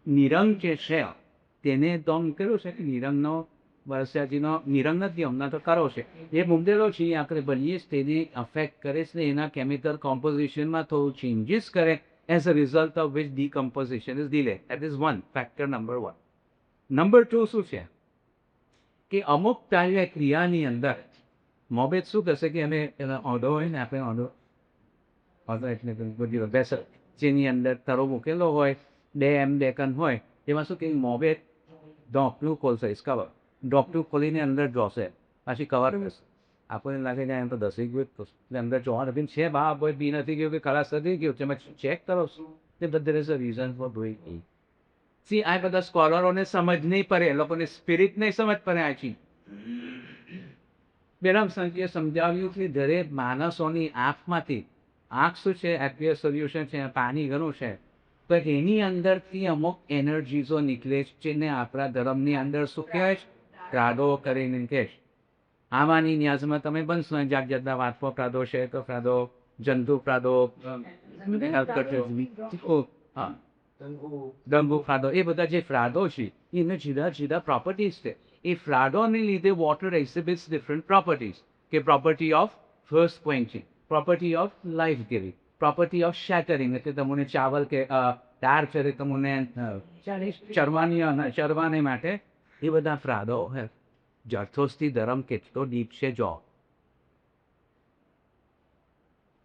નિરંગ જે છે તેને દમ કર્યો છે કે નિરંગનો વરસિયાજીનો નિરંગ નથી હમણાં તો કરો છે એ મૂંદેલો છે એ આપણે બનીએ તેને અફેક્ટ કરે છે એના કેમિકલ કોમ્પોઝિશનમાં થોડું ચેન્જીસ કરે as a result of which decomposition is delay. That is one factor number 1. Number 2 શું છે કે અમુક કાર્ય ક્રિયાની અંદર મોબેદ શું કહેશે કે અમે એના ઓર્ડર હોય ને આપણે ઓર્ડર એટલે બધી બેસર જેની અંદર તરો મૂકેલો હોય ડેકન હોય એમાં શું કે મોબેદ ઢોકલું ખોલશે કવર ઢોકલું ખોલીને અંદર જોશે પાછી કવર કરશે આપણને લાગે કે એમ તો 10 ગયું તો એટલે અંદર જોવા નથી છે બા કોઈ બી નથી ગયું કે ખલાસ નથી ગયું તમે ચેક કરો તે there is a reason for doing it. C આ બધા સ્કોલરોને સમજ નહીં પડે એ લોકોને સ્પિરિટ નહીં સમજ પડે આછી બેરામ સંખ્યાએ સમજાવ્યું કે દરેક માણસોની આંખમાંથી આંખ શું છે એક્વિયસ સોલ્યુશન છે પાણી ઘણું છે તો એની અંદરથી અમુક એનર્જીઝો નીકળે છે ને આપણા ધર્મની અંદર શું કહેવાય છે પ્રાદો કરીને કહે છે આમાંની ન્યાસમાં તમે પણ જાત જાતના વાતમાં પ્રાદો છે તો પ્રાદો જંતુ પ્રાદો હા ડંગુ ફ્રાડો એ બધા જે ફ્રાડો છે એને જુદા જુદા પ્રોપર્ટીઝ છે એ ફ્રાડોને લીધે વોટર એક્ઝિબિટ્સ ડિફરન્ટ પ્રોપર્ટીઝ કે property of thirst quenching property of life giving property of shattering એટલે તમને ચાવલ કે દાળ છે તે તમને ચરવાને માટે એ બધા ફ્રાડો જરથોસ્તી ધર્મ કેટલો ડીપ છે જો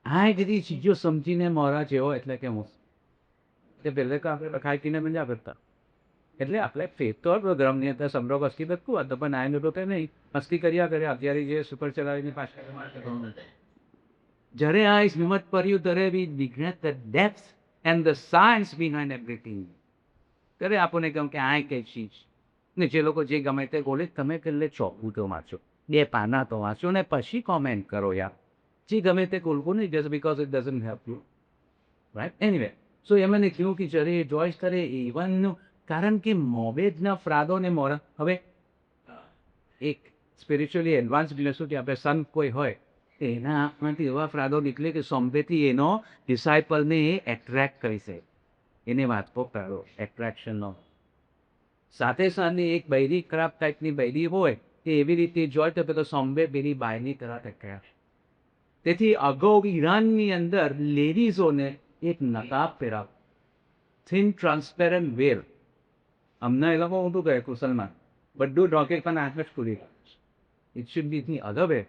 આ બધી ચીજો સમજીને મોરા જેવો એટલે કે હું તે પહેલે તો આપણે ખાઈ પીને મજા કરતા એટલે આપણે ફેથ તો પ્રોગ્રામની અંદર સમરો મસ્તી બધું હતું પણ આને તો નહીં મસ્તી કર્યા કરે અત્યારે જે સુપર ચલાવીને પાછળ જ્યારે આ હિંમત પડ્યું ત્યારે વી ડિગ્નેટ the depth and the science behind everything ત્યારે આપણને કહ્યું કે આ કઈ ચીજ ને જે લોકો જે ગમે તે બોલે તમે પહેલે ચોખ્ખું તો વાંચો 2 પાના તો વાંચો ને પછી કોમેન્ટ કરો યાર જે ગમે તે બોલવું નહીં just because it doesn't help you right anyway so એમને કહ્યું કે જ્યારે જોઈસ કરે ઇવનનું કારણ કે મોબેજના ફ્રાદોને મોરા હવે એક સ્પિરિચ્યુઅલી એડવાન્સ ફિલોસોફી આપણે સંત કોઈ હોય એના આંખમાંથી એવા ફ્રાદો નીકળે કે સોંબેથી એનો ડિસાઇપલને એ એટ્રેક્ટ કરી છે એને વાત ફ્રાદો એટ્રેક્શનનો સાથે સાથે એક બૈરી ખરાબ ટાઈપની બૈરી હોય કે એવી રીતે જોઈ તો પેલો સોંબે પેલી બાયની તરફ ટકરાય તેથી અગાઉ ઈરાનની અંદર લેડીઝોને એક નકાબ પહેરાવ થિન ટ્રાન્સપેરન્ટ વેલ અમને એ લોકો ઊંધું કહે મુસલમાન બધું ડોકેટ પણ આંખ જ ખુલી ઇટ શુડ બી ની અધર વે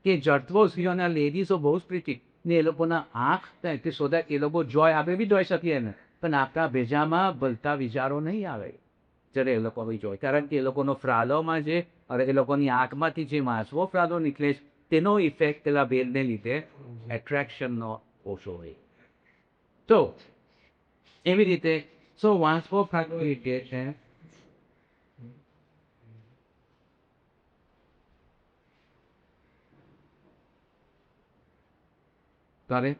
કે જર્થવોસીઓના લેડીઝો બહુ સ્પ્રિટી ને એ લોકોના આંખ તે સો દેટ એ લોકો જોય આપણે બી જોઈ શકીએ ને પણ આપણા ભેજામાં ભલતા વિચારો નહીં આવે જ્યારે એ લોકો બી જોઈ કારણ કે એ લોકોનો ફ્રાલોમાં જે અરે એ લોકોની આંખમાંથી જે માસવો ફ્રાલો નીકળે છે તેનો ઇફેક્ટ પેલા ભેદને લીધે એટ્રેક્શનનો ઓછો હોય તો એવી રીતે સો વાંસવો ફ્રાલો એ કહે છે તારે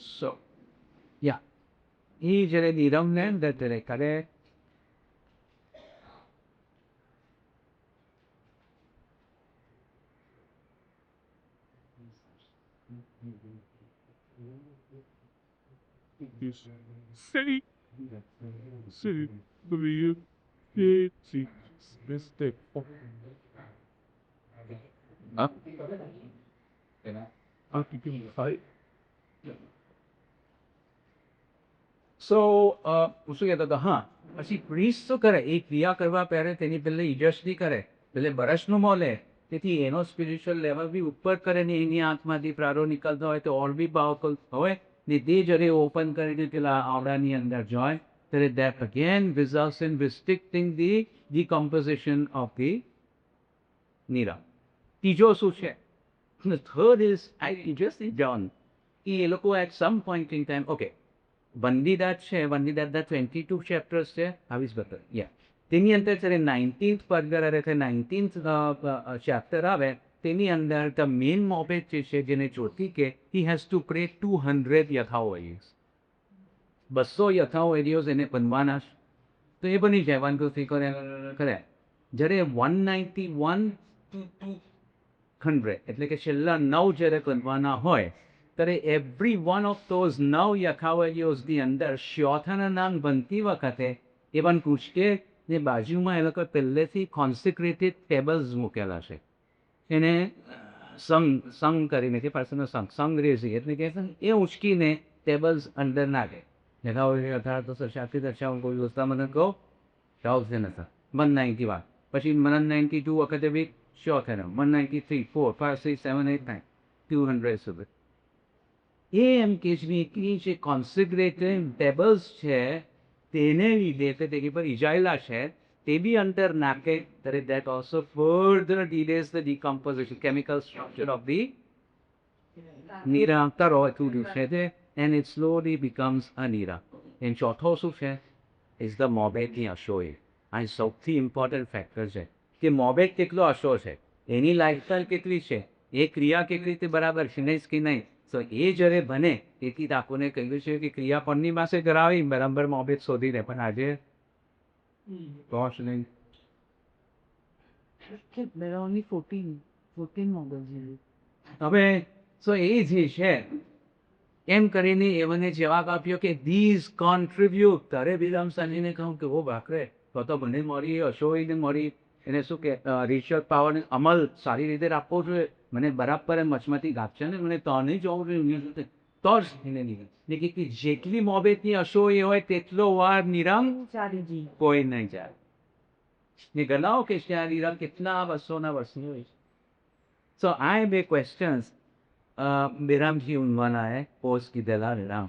સો યા એ જ્યારે નિરમને ત્યારે કરે સો શું કહેતો હતો હા પછી પ્રીસ્ટ શું કરે એ ક્રિયા કરવા પહેરે તેની પહેલે ઇજસ્તી કરે એટલે બરસનું મોલે તેથી એનો સ્પિરિચ્યુઅલ લેવલ બી ઉપર કરે ને એની આંખમાંથી પ્રારો નીકળતો હોય તો ઓર બી પાવરફુલ હોય ને તે જ્યારે ઓપન કરીને પેલા આવડાની અંદર જોય ત્યારે that again results in restricting the decomposition of the નીરા ત્રીજો શું છે third is I just done એ લોકો at some point in time okay વંદીદાત છે વંદીદાતના 22 ચેપ્ટર્સ છે આવીશ બતા યા તેની અંદર જ્યારે 19th પર્ગર અરે 19th ચેપ્ટર આવે તેની અંદર ધ મેઇન મોબેજ જે છે જેને જોતી કે હી હેઝ ટુ પ્રે 200 યથાઓ એરિયોઝ 200 યથાઓ એરિયોઝ એને બનવાના તો એ બની જાય 1 2 3 કરે જ્યારે 191 to 200 એટલે કે છેલ્લા 9 જ્યારે બનવાના હોય ત્યારે એવરી વન ઓફ ધોઝ 9 યથાવરીઓઝની અંદર શ્યોથાના નામ બનતી વખતે એ પણ પૂછકે ને બાજુમાં એ લોકો પહેલેથી કોન્સિક્રેટેડ ટેબલ્સ મૂકેલા છે એને સંગ કરીને કે પાછળનો સંગ રેઝી એટલે કે એ ઉંચકીને ટેબલ્સ અંદર નાખે યથાવરી અઢાર તો શાફી દર્શાવ કોઈ વસ્તુ મને કહો જાવશે નથી 191 પછી 192 વખતે બી શ્યોથ એનો 193 4 5 6 7 8 9 200 સુધી એ એમ કે જે કોન્સિગ્રેટેડ ટેબલ્સ છે તેને લીધે તે પર ઇજાયેલા છે તે બી અંદર નાખે ત્યારે that also further delays the decomposition chemical structure of the નીરા તરવાતું છે તે and it slowly becomes a Nira and ચોથો શું છે is the મોબેટની અશોય આ સૌથી ઇમ્પોર્ટન્ટ ફેક્ટર છે કે મોબેટ કેટલો અશો છે એની લાઈફસ્ટાઈલ કેટલી છે એ ક્રિયા કેવી રીતે બરાબર છે નહીં કે નહીં તો એ જ્યારે બને તેથી જ આપણને કહ્યું છે કે ક્રિયા પરની પાસે કરાવી બરાબર મોબેટ શોધીને પણ આજે કોશ નહીં There are only 14 models. હવે સો એ જે છે એમ કરીને એમને જવાબ આપ્યો કે ધીઝ કોન્ટ્રીબ્યુટ તારે વિરામ સાંજીને કહું કે ઓ ભાખરે તો મને મળી અશોઈને મળી એને શું કે રિસર્ચ પાવરને અમલ સારી રીતે રાખવો જોઈએ મને બરાબર મચમતી ગાપશે ને મને તો નહીં જોવું જોઈએ તો જ એને નહીં કે જેટલી મોબેટની અશોય હોય તેટલો વાર નિરમ ચારીજી કોઈ નહીં જાય ને ગણાવો કે ત્યાં નિરમ કેટલા વર્ષોના વર્ષની હોય સો આ બે ક્વેશ્ચન્સ બેરામજી ઉનવાનાએ પોસ્ટ કીધેલા રામ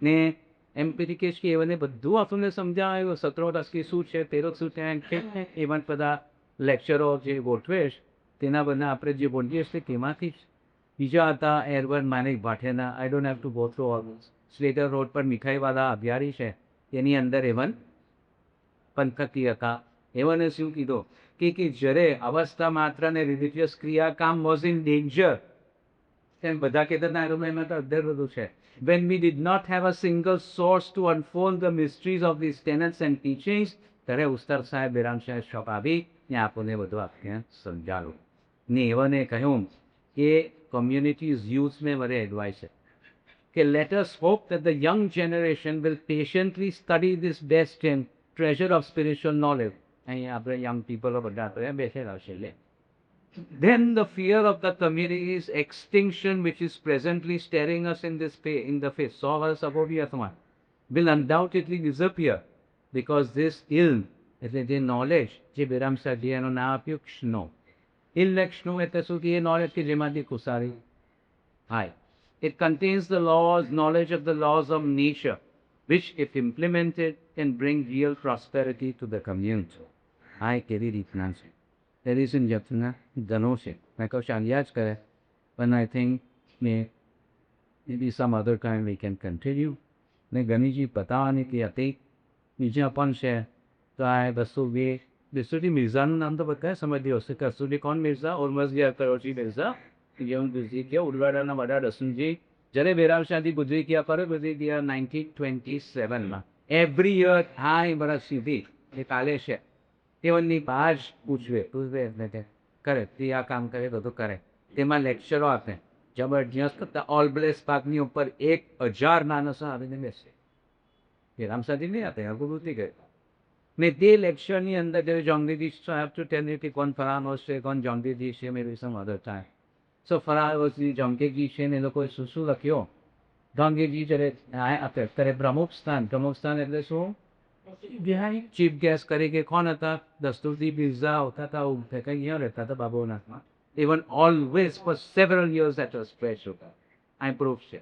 ને એમ પેલી કે એમને બધું આપણને સમજાવ્યું 17 શું છે 13 શું છે એવા બધા લેક્ચરો જે ગોઠવે તેના બધા આપણે જે બોલીએ છીએ તેમાંથી જ બીજા હતા એરવન માનિક ભાટિયાના I don't have to go through all Slater road પર મીઠાઈવાળા અભિયારી છે તેની અંદર એવન પંથકી હતા એવને શું કીધું કે જ્યારે અવસ્થા માત્ર ને રિલિજિયસ ક્રિયા કામ વોઝ ઇન ડેન્જર તેમ બધા કહેતા હતા એમાં તો અધર બધું છે when we did not have a single source to unfold the mysteries of these tenets and teachings ત્યારે ઉસ્તાદ સાહેબ બેરામ સાહેબ શોપ આવી ને આપણને બધું આપણે સમજાવ્યું ને એવને કહ્યું કે કમ્યુનિટીઝ યુથને મારે એડવાઇસ છે કે let us hope that the young generation will patiently study this best and treasure of spiritual knowledge અહીં આપણે યંગ પીપલો બધા તો બેસેલા છે એટલે then the fear of the community's extinction, which is presently staring us in the face, will undoubtedly disappear because this ilm, એટલે જે knowledge જે બેરામ સાહેબે એનું નામ આપ્યું ક્ષનો ઇલેક્શનો એટલે શું કે એ knowledge કે જેમાંથી ખુશારી થાય it contains the knowledge of the laws of nature which if implemented can bring real prosperity to the community આ કેવી રીતના છે Ladies and gentlemen, ઘણો છે મેં કહું ચાલ્યા જ કરે પણ I think maybe some other time we can continue ને ઘણીજી બતાવવાની કે હતી બીજા પણ છે તો આ દસુદી મિર્ઝાનું નામ તો બધાએ સમજ્યું હશે કસુદી કોણ મિર્ઝા ઉર્મઝી કરોજી મિર્ઝા જેવું ગુજરી ગયા ઉડવાડાના વડા રસુલજી જ્યારે બેરામ શાહજી ગુજરી ગયા પર ગુજરી ગયા 1927માં એવરી યર હા એ બરાબર સીધી એ કાલે છે તેઓની બહાર જ પૂછવે એટલે કે કરે તે આ કામ કરે બધું કરે તેમાં લેક્ચરો આપે જબરજસ્ત ઓલ બ્લેસ પાકની ઉપર 1000 માણસો આવીને બેસે એ રામસાજી નહીં હતા આગળ ઉતરી ગયો ને તે લેક્ચરની અંદર જ્યારે જોંગીજી સાહેબ ટુ ટેલ યુ કે કોણ ફરાનો છે કોણ જોંગીજી છે મેબી સમ અધર ટાઈમ સો ફરાજી જોંગીજી છે ને એ લોકોએ શું શું લખ્યો જોંગીજી જ્યારે ત્યારે પ્રમુખ સ્થાન એટલે શું ચીફ ગેસ્ટ તરીકે કોણ હતા દસ્તુરજી બિરઝા હોતા હતા કંઈ અહીંયા રહેતા હતા બાબુનાથમાં even always for several years that was special I proof છે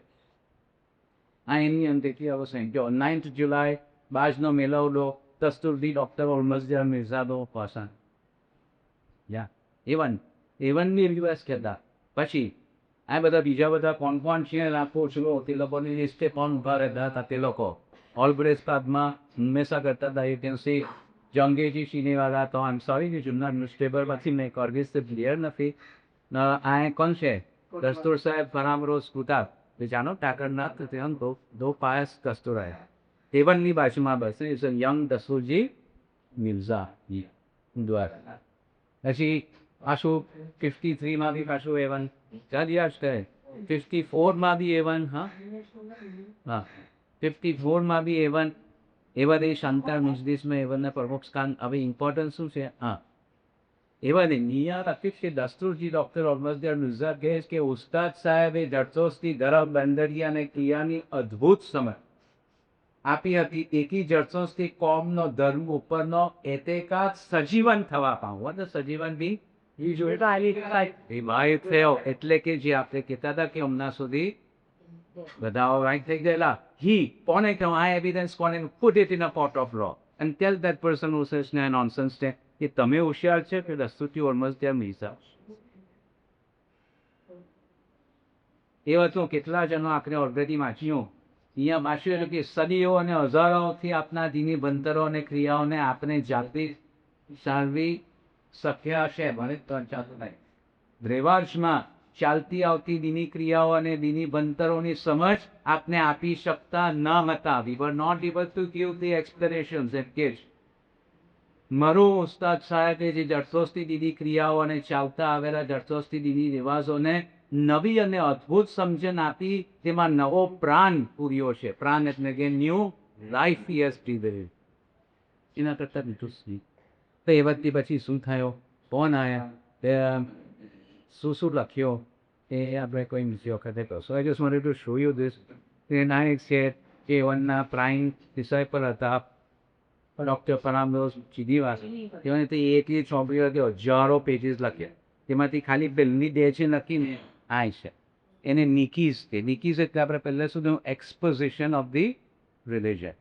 આ એની અંદરથી અવસાન જો 9th July બાજનો મેળવડો દસ્તુરજી ડૉક્ટર ઉર્મઝી મિર્ઝાદો પાસાન યા એવનની રિવાજ કહેતા પછી આ બધા બીજા બધા કોણ છે રાખો છો તે લોકોની લિસ્ટે કોણ ઉભા રહેતા હતા તે લોકો ઓલબ્રેસ પાદમાં હંમેશા કરતા હતા યુ કેન સી જંગેજી સિનેવાલા તો આમ સોરી કે જૂના ન્યૂઝપેપરમાંથી મેં કરગીસ તે ક્લિયર નથી આ કોણ છે દસ્તુર સાહેબ ફરામરોઝ કુતાબ તે જાણો ટાકરનાથ તે દો પાયસ દસ્તુર આયા એવનની બાજુમાં બસ ઇઝ અ યંગ દસ્તુરજી મિર્ઝા દ્વારા પછી પાછું 53માં બી પાછું એવન ચાલ્યા જ કરે 54માં બી એવન હા 54માં બી એવન એવા એ શાંતા મુજદિસમાં એવનના પ્રમુખ સ્થાન હવે ઇમ્પોર્ટન્સ શું છે હા એવા ને નિયા રાખીશ કે દસ્તુરજી ડૉક્ટર ઓર્મઝદિયાર મિર્ઝા કહે કે ઉસ્તાદ સાહેબે જડસોસથી ગરમ બંદરિયા અને કિયાની અદ્ભુત સમજ આપી હતી એકી જડસોસથી કોમનો ધર્મ ઉપરનો એતેકાદ સજીવન થવા પામવો તો સજીવન બી રિવાઇવ થયો એટલે કે જે આપણે કહેતા હતા કે હમણાં સુધી બધા right થઈ ગયેલા. He, કોને કહ્યું આ એવિડન્સ કોને put it in a court of law and tell that person who says ના nonsense છે કે તમે હોશિયાર છે કે રસ્તુથી almost their મીસા. એ વાતનું કેટલા જણો આપણે ઓલરેડી વાંચ્યું. અહીંયા વાંચ્યું એટલે કે સદીઓ અને હજારોથી આપના દીની બંતરો અને ક્રિયાઓને આપણે જાગૃત સારવી શક્યા છે. મને તો ચાલતું નહીં. રેવાજમાં ચાલતી આવતી દીની ક્રિયાઓ અને દીની બંતરોની સમજ આપને આપી શકતા ન હતા. We were not able to give the explanations એમ કે મારું ઉસ્તાદ સાહેબે જે જડસોસ્તી દીદી ક્રિયાઓ અને ચાલતા આવેલા જડસોસ્તી દીદી રિવાજોને નવી અને અદ્ભુત સમજણ આપી તેમાં નવો પ્રાણ પૂર્યો છે. પ્રાણ એટલે કે ન્યૂ લાઈફ યસ breathed. એના કરતા બીજું શું? તો એ વખતે પછી શું થયો? કોણ આવ્યા? શું લખ્યો એ આપણે કોઈ બીજી વખતે કહો. So I just wanted to show you this. Then I said કે એવનના પ્રાઇમ ડિસાઇપલ હતા ડૉક્ટર પરામદાસ ચીદીવાસ. તેઓને તે એટલી ચોપડીઓ હતી, હજારો પેજીસ લખ્યા. તેમાંથી ખાલી પહેલી ડે છે લખીને આ છે એને નિકીઝ કે નિકીઝ એટલે આપણે પહેલાં શું એક્સપોઝિશન ઓફ ધી રિલિજન.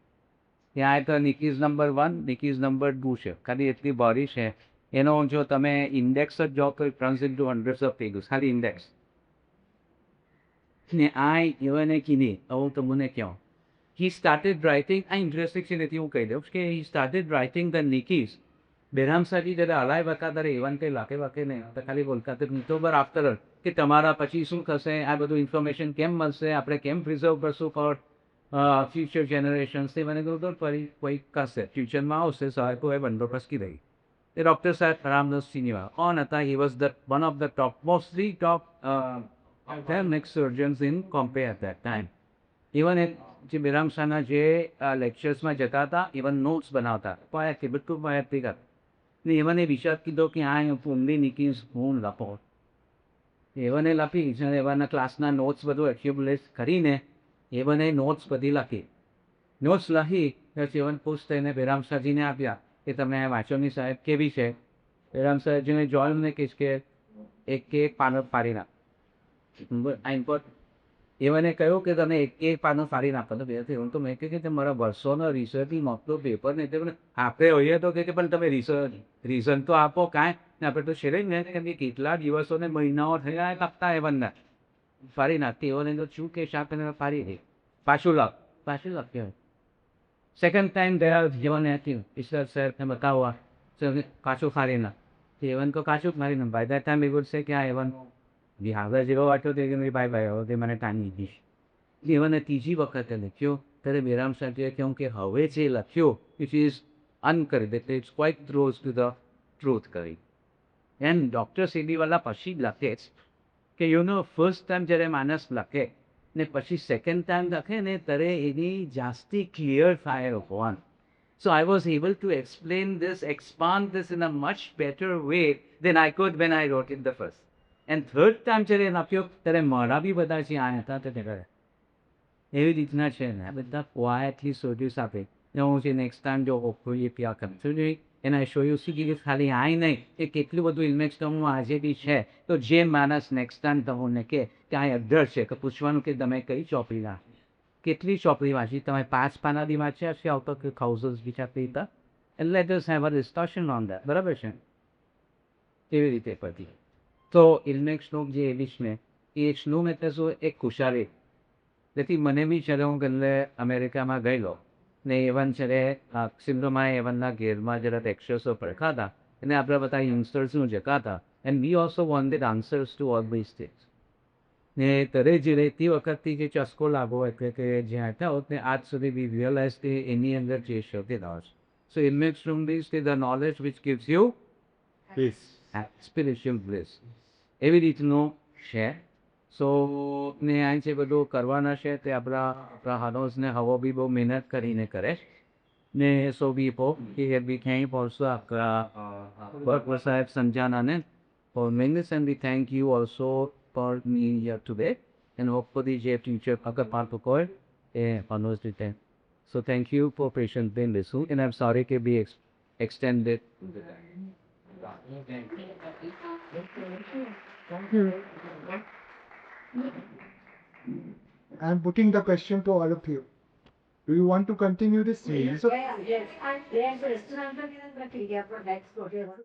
ત્યાં તો નિકીઝ નંબર 1 નિકીઝ નંબર 2 છે. ખાલી એટલી બોડી છે. એનો જો તમે ઇન્ડેક્સ જ જો તો turns into hundreds of pages ખાલી ઇન્ડેક્સ. ને આ એવાને કીધી હું તમને કહું he started writing આ ઇન્ટરેસ્ટિંગ છે નથી હું કહી દઉં કે he started writing the Nikis. બેરામ સાહેબ જ્યારે હલાય હતા ત્યારે એવન કંઈ લાગે વાકે નહીં તો ખાલી બોલતા તો બર આફ્ટર કે તમારા પછી શું થશે, આ બધું ઇન્ફોર્મેશન કેમ મળશે, આપણે કેમ પ્રિઝર્વ કરશું ફોર ફ્યુચર જનરેશન્સ. તે મને કહ્યું તો ફરી કોઈ કરશે ફ્યુચરમાં આવશે સાહેબ એ બંદોબસ્ત કીધી. એ ડૉક્ટર સાહેબ રામદાસ સિનેમા કોણ હતા? He was the one of the top mostly top next surgeons in કોમ્પે એટ દેટ ટાઈમ. ઇવન એ જે બેરામ શાહના જે લેક્ચર્સમાં જતા હતા ઇવન નોટ્સ બનાવતા પાયાથી બધું પાયાથી કરતા. ને એવને વિચાર કીધો કે આ પૂમની નિકીઝ હું લખો. એવને લખી જ્યારે એવાના ક્લાસના નોટ્સ બધું એક્યુમ્યુલેટ કરીને એવને નોટ્સ બધી લખી. નોટ્સ લખી પછી એવન ખુશ થઈને બેરામ શાહજીને આપ્યા કે તમે વાંચોની સાહેબ કેવી છે. બેરામ સાહેબજીને જોઈને કહીશ કે એક પાનો ફાડી નાખ. એમને કહ્યું કે તમે એક પાનો ફાડી નાખો તો બે હું તો મેં કહ્યું કે મારા વર્ષોનો રિસર્ચની નોટનો પેપર નહીં તે આપણે હોઈએ તો કે પણ તમે રીઝન તો આપો કાંઈ ને આપણે તો છેલ્લે ને કેમ કે કેટલા દિવસો ને મહિનાઓ થયા કાપતા એવનના ફાડી નાખતી એવને તો શું કે શાક ફાડી દે પાછું લખ્યો. સેકન્ડ ટાઈમ ગયા જીવને હતી ઈશ્વર સાહેબને બતાવવા કાચું ફાડી નાખ. એવન તો કાચું ફાડી નાખ. બાય દેટ ટાઈમ એવું છે કે આ એવન હવે જેવો વાંચ્યો તે કે ભાઈ હવે તે મને ટાણી દીધીશ. એવને ત્રીજી વખતે લખ્યો ત્યારે બેરામ સાહેબે કહ્યું કે હવે જે લખ્યો ઇટ ઇઝ અનકરેક્ટ એટલે it's quite close to the truth કરી. એન્ડ ડૉક્ટર સીડીવાલા પછી લખે છે કે યુનો ફર્સ્ટ ટાઈમ જ્યારે માણસ લખે ને પછી સેકન્ડ ટાઈમ લખે ને ત્યારે એની જાસ્તી ક્લિયર થાય હોવાનું. So I was able to explain this, expand this in a much better way than I could when I wrote it the first. And third time જ્યારે લખ્યો ત્યારે મારા બી બધા જે આ હતા તે કરે એવી રીતના છે ને આ બધા ક્વાયટલી સોલ્યુસ આપે. હું છે નેક્સ્ટ ટાઈમ જો હોપફુલી પ્યા કરશું જોઈએ એના શો યુ સી કે ખાલી આય નહીં એ કેટલું બધું ઇન્વેક્સ તો હું આજે બી છે. તો જે માણસ નેક્સ્ટ ટાઈમ તમને કે આ અડધર છે કે પૂછવાનું કે તમે કઈ ચોપડી વાંચી, કેટલી ચોપડી વાંચી, તમે 5 પાના બી વાંચ્યા છે આઉટ ઓફ થાઉઝન્ડ બી ચાપડી હતા. And let us have a discussion on that. બરાબર છે એવી રીતે પડતી. તો ઇલ્મેક શ્લોક જે એવી છે એ શ્લોક એટલે શું એક ખુશાલી. તેથી મને બી જ્યારે હું ગલ્લે અમેરિકામાં ગયેલો ને એવન જ્યારે સિંધુમાં એવનના ઘેરમાં જરા લેક્ચર્સો પડખા હતા અને આપણે બધા યંગસ્ટર્સનું જતા હતા. And we also wanted answers to all this things. ને તરે જે રહેતી વખતથી જે ચસ્કો લાગો એટલે કે જ્યાં હતા હોત ને આજ સુધી બી રિયલાઇઝ કે એની અંદર જે શોધે રહ્યો છે. સો ઇલ્મેક ફ્રોમ ધીસ કે the knowledge which gives you spiritual bliss. એવી રીતનું છે. સો ને આ જે બધું કરવાના છે તે આપણા હાનોઝને હવો બી બહુ મહેનત કરીને કરે ને સો બી કે બી થેન્ક ઓલ્સો આપણા બર્ક સાહેબ સંજાનાને ફોર મેગનેસ and we thank you also for me here today and hopefully જે ફ્યુચર અગર પાર્ટ હોય એ હાનોઝ રીતે. So thank you for patient બેન લીસું એન્ડ આઈ એમ સોરી કે બી extended. I am putting the question to all of you. Do you want to continue this series? Yes, yes. Yes, restaurant का किधर रखेंगे अपना next project?